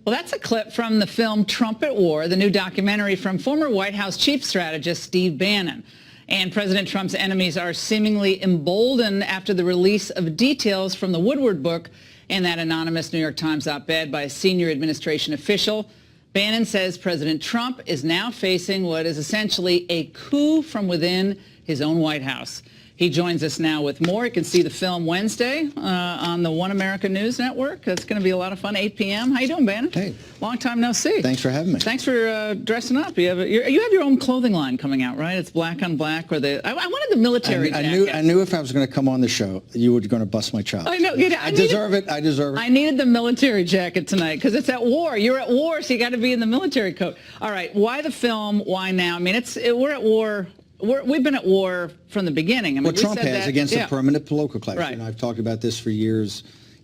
Well, that's a clip from the film Trump at War, the new documentary from former White House chief strategist Steve Bannon. And President Trump's enemies are seemingly emboldened after the release of details from the Woodward book and that anonymous New York Times op-ed by a senior administration official. Bannon says President Trump is now facing what is essentially a coup from within his own White House. He joins us now with more. You can see the film Wednesday on the One America News Network. That's going to be a lot of fun, 8 p.m. How you doing, Bannon? Hey. Long time no see. Thanks for having me. Thanks for dressing up. You have your own clothing line coming out, right? It's black on black. Or I wanted the military jacket. I knew if I was going to come on the show, you were going to bust my chops. I know. I deserve it. I deserve it. I needed the military jacket tonight because it's at war. You're at war, so you got to be in the military coat. All right. Why the film? Why now? I mean, we're at war. We've been at war from the beginning. I mean, well, Trump has against the permanent political class. Right. I've talked about this for years.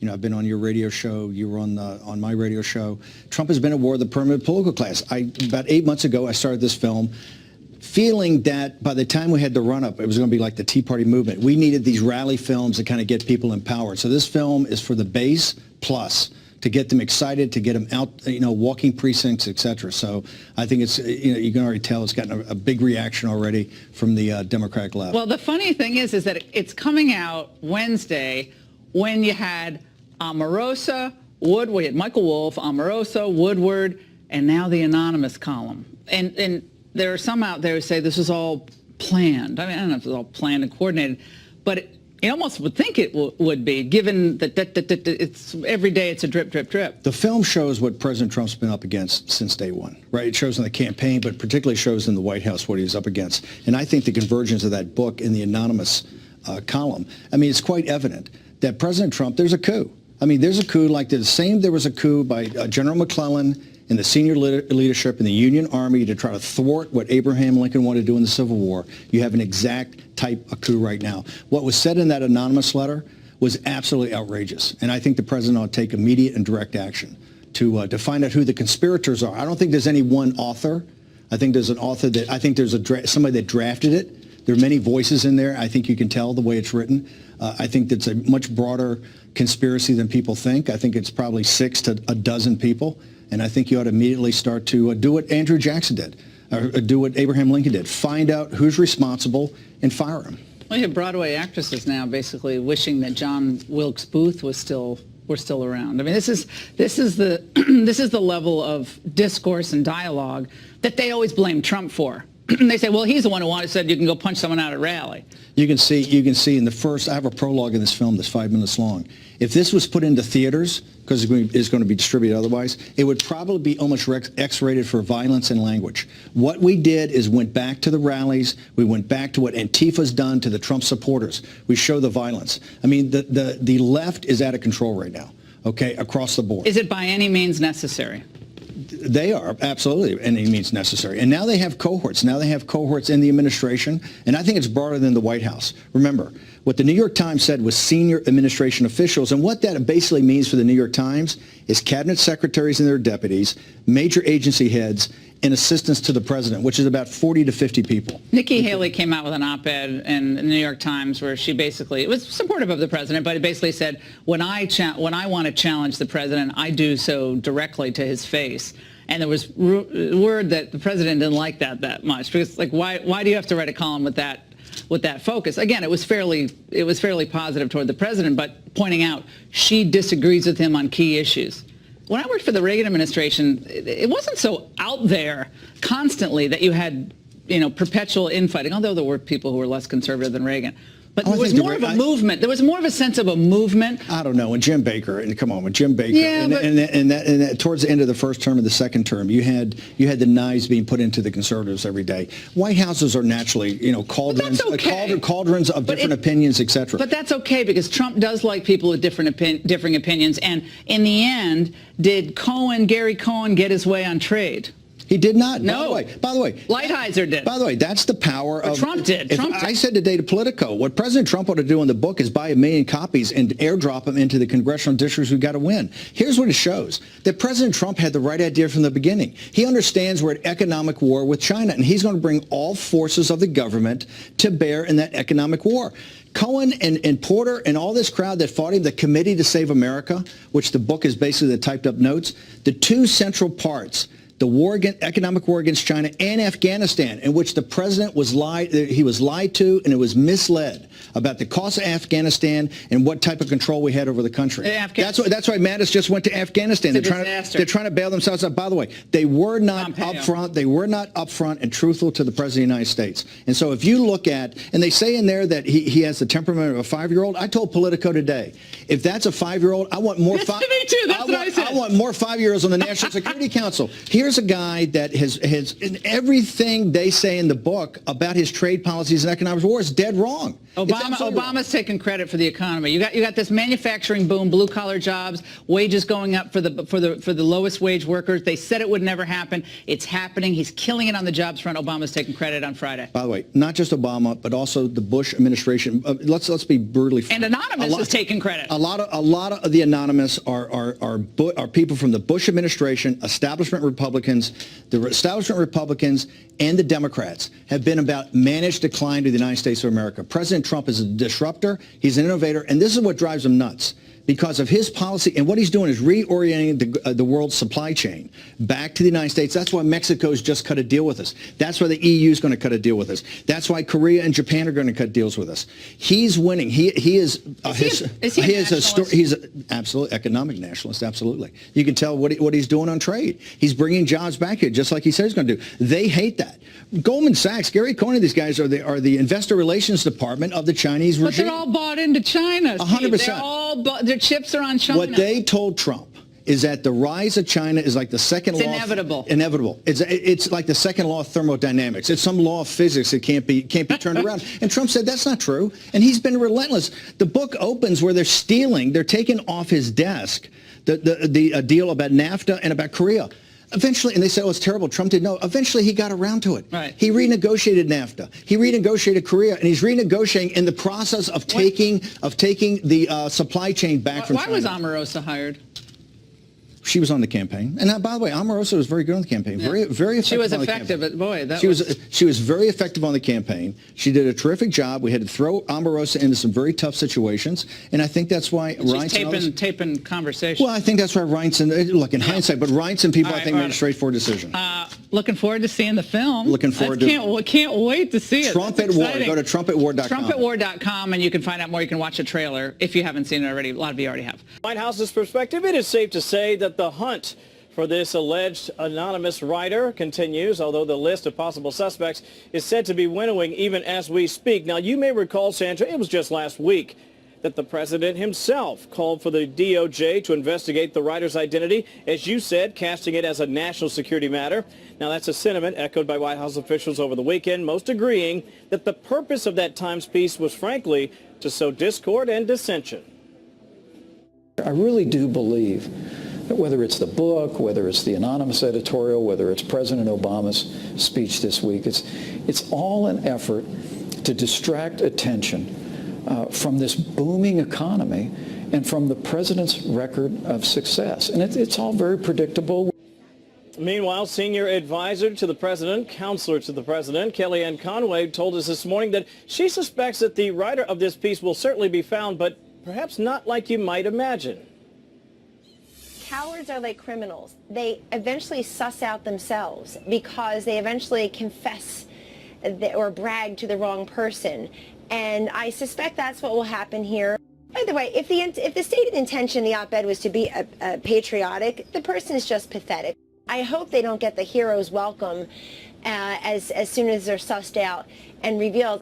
I've been on your radio show. You were on my radio show. Trump has been at war with the permanent political class. About 8 months ago, I started this film feeling that by the time we had the run-up, it was going to be like the Tea Party movement. We needed these rally films to kind of get people empowered. So this film is for the base plus, to get them excited, to get them out, walking precincts, etc. So I think it's, you can already tell it's gotten a big reaction already from the Democratic left. Well, the funny thing is that it's coming out Wednesday when you had Omarosa, we had Michael Wolff, Omarosa, Woodward, and now the anonymous column. And there are some out there who say this is all planned. I mean, I don't know if it's all planned and coordinated, but you almost would think it would be, given that it's every day it's a drip, drip, drip. The film shows what President Trump's been up against since day one, right? It shows in the campaign, but particularly shows in the White House what he's up against. And I think the convergence of that book in the anonymous column, I mean, it's quite evident that President Trump, there's a coup. I mean, there's a coup like there was a coup by General McClellan and the senior leadership in the Union Army to try to thwart what Abraham Lincoln wanted to do in the Civil War. You have an exact type of coup right now. What was said in that anonymous letter was absolutely outrageous. And I think the president ought to take immediate and direct action to find out who the conspirators are. I don't think there's any one author. I think there's an author I think there's somebody that drafted it. There are many voices in there. I think you can tell the way it's written. I think that's a much broader conspiracy than people think. I think it's probably 6 to a dozen people. And I think you ought to immediately start to do what Andrew Jackson did, or do what Abraham Lincoln did. Find out who's responsible and fire him. Well, you have Broadway actresses now basically wishing that John Wilkes Booth were still around. I mean, this is the this is the level of discourse and dialogue that they always blame Trump for. They say, well, he's the one who said you can go punch someone out at a rally. You can see in the first, I have a prologue in this film that's 5 minutes long. If this was put into theaters, because it's going to be distributed otherwise, it would probably be almost X-rated for violence and language. What we did is went back to the rallies. We went back to what Antifa's done to the Trump supporters. We show the violence. I mean, the left is out of control right now, okay, across the board. Is it by any means necessary? They are, absolutely, any means necessary. And now they have cohorts. Now they have cohorts in the administration, and I think it's broader than the White House. Remember, what the New York Times said was senior administration officials, and what that basically means for the New York Times is cabinet secretaries and their deputies, major agency heads, and assistants to the president, which is about 40 to 50 people. Nikki Haley came out with an op-ed in the New York Times where she basically, it was supportive of the president, but it basically said, when I want to challenge the president, I do so directly to his face. And there was word that the president didn't like that much, because like, why do you have to write a column with that focus? Again, it was fairly positive toward the president, but pointing out she disagrees with him on key issues. When I worked for the Reagan administration, it wasn't so out there constantly that you had, perpetual infighting, although there were people who were less conservative than Reagan. But there was more of a movement. There was more of a sense of a movement. I don't know. When Jim Baker, and come on, with Jim Baker, yeah, and towards the end of the first term and the second term, you had the knives being put into the conservatives every day. White Houses are naturally, cauldrons, cauldrons of different opinions, etc. But that's okay, because Trump does like people with differing opinions. And in the end, did Gary Cohen, get his way on trade? He did not. No. By the way, Lighthizer did. By the way, that's the power of... Trump did. I said today to Politico, what President Trump ought to do in the book is buy 1 million copies and airdrop them into the congressional districts we've got to win. Here's what it shows. That President Trump had the right idea from the beginning. He understands we're at economic war with China, and he's going to bring all forces of the government to bear in that economic war. Cohen and Porter and all this crowd that fought him, the Committee to Save America, which the book is basically the typed up notes, the two central parts, the economic war against China and Afghanistan, in which the president was lied to and it was misled about the cost of Afghanistan and what type of control we had over the country. That's why Mattis just went to Afghanistan. They're trying to bail themselves out. By the way, they were not upfront. They were not upfront and truthful to the president of the United States. And so if you look at, and they say in there that he has the temperament of a 5-year-old. I told Politico today, if that's a 5-year-old, I want more. Me too. That's what I said. I want more 5-year-olds on the National Security Council. Here's a guy that has in everything they say in the book about his trade policies and economic war is dead wrong. Obama's taking credit for the economy. You got this manufacturing boom, blue collar jobs, wages going up for the lowest wage workers. They said it would never happen. It's happening. He's killing it on the jobs front. Obama's taking credit on Friday. By the way, not just Obama, but also the Bush administration. Let's be brutally frank. And Anonymous is taking credit. A lot of the Anonymous are people from the Bush administration, establishment Republicans. The establishment Republicans and the Democrats have been about managed decline to the United States of America. President Trump is a disruptor. He's an innovator. And this is what drives him nuts. Because of his policy, and what he's doing is reorienting the world's supply chain back to the United States. That's why Mexico's just cut a deal with us. That's why the EU is going to cut a deal with us. That's why Korea and Japan are going to cut deals with us. He's winning. He's absolutely economic nationalist. Absolutely. You can tell what he's doing on trade. He's bringing jobs back here, just like he said he's going to do. They hate that. Goldman Sachs, Gary Cohn, and these guys are the investor relations department of the Chinese regime. But they're all bought into China. 100%. They're all their chips are on China. What they told Trump is that the rise of China is like the second law. Inevitable. Inevitable. It's like the second law of thermodynamics. It's some law of physics that can't be turned around. And Trump said that's not true. And he's been relentless. The book opens where they're taking off his desk the deal about NAFTA and about Korea. Eventually, and they said, oh, it's terrible. Trump didn't know. Eventually, he got around to it. Right. He renegotiated NAFTA. He renegotiated Korea, and he's renegotiating in the process of taking the supply chain back from China. Why was Omarosa hired? She was on the campaign, and by the way, Omarosa was very good on the campaign. Yeah. Very effective. She was effective, but boy, she was very effective on the campaign. She did a terrific job. We had to throw Omarosa into some very tough situations, and I think that's why Reince taping conversation. Well, I think that's why Reince, look, in hindsight, but Reince and people, I think, made a straightforward decision. Looking forward to seeing the film. Looking forward to can't wait to see it. Trump at War. Go to trumpatwar.com. Trumpatwar.com, and you can find out more. You can watch a trailer if you haven't seen it already. A lot of you already have. White House's perspective, it is safe to say that the hunt for this alleged anonymous writer continues, although the list of possible suspects is said to be winnowing even as we speak. Now, you may recall, Sandra, it was just last week that the president himself called for the DOJ to investigate the writer's identity, as you said, casting it as a national security matter. Now, that's a sentiment echoed by White House officials over the weekend, most agreeing that the purpose of that Times piece was, frankly, to sow discord and dissension. I really do believe that whether it's the book, whether it's the anonymous editorial, whether it's President Obama's speech this week, it's all an effort to distract attention from this booming economy and from the president's record of success. And it's all very predictable. Meanwhile, senior advisor to the president, counselor to the president, Kellyanne Conway, told us this morning that she suspects that the writer of this piece will certainly be found, but perhaps not like you might imagine. Cowards are like criminals. They eventually suss out themselves because they eventually confess or brag to the wrong person. And I suspect that's what will happen here. By the way, if the stated intention, the op-ed was to be patriotic, the person is just pathetic. I hope they don't get the hero's welcome as soon as they're sussed out and revealed.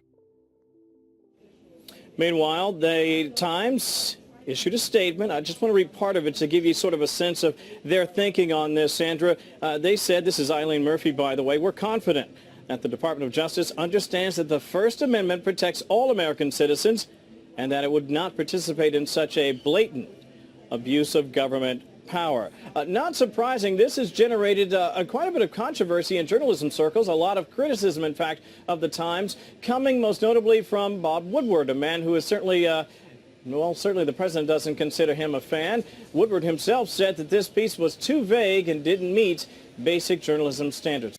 Meanwhile, the Times issued a statement. I just want to read part of it to give you sort of a sense of their thinking on this, Sandra. They said, this is Eileen Murphy, by the way, we're confident that the Department of Justice understands that the First Amendment protects all American citizens and that it would not participate in such a blatant abuse of government power. Not surprising, this has generated quite a bit of controversy in journalism circles, a lot of criticism, in fact, of the Times, coming most notably from Bob Woodward, a man who is certainly well, certainly the president doesn't consider him a fan. Woodward himself said that this piece was too vague and didn't meet basic journalism standards.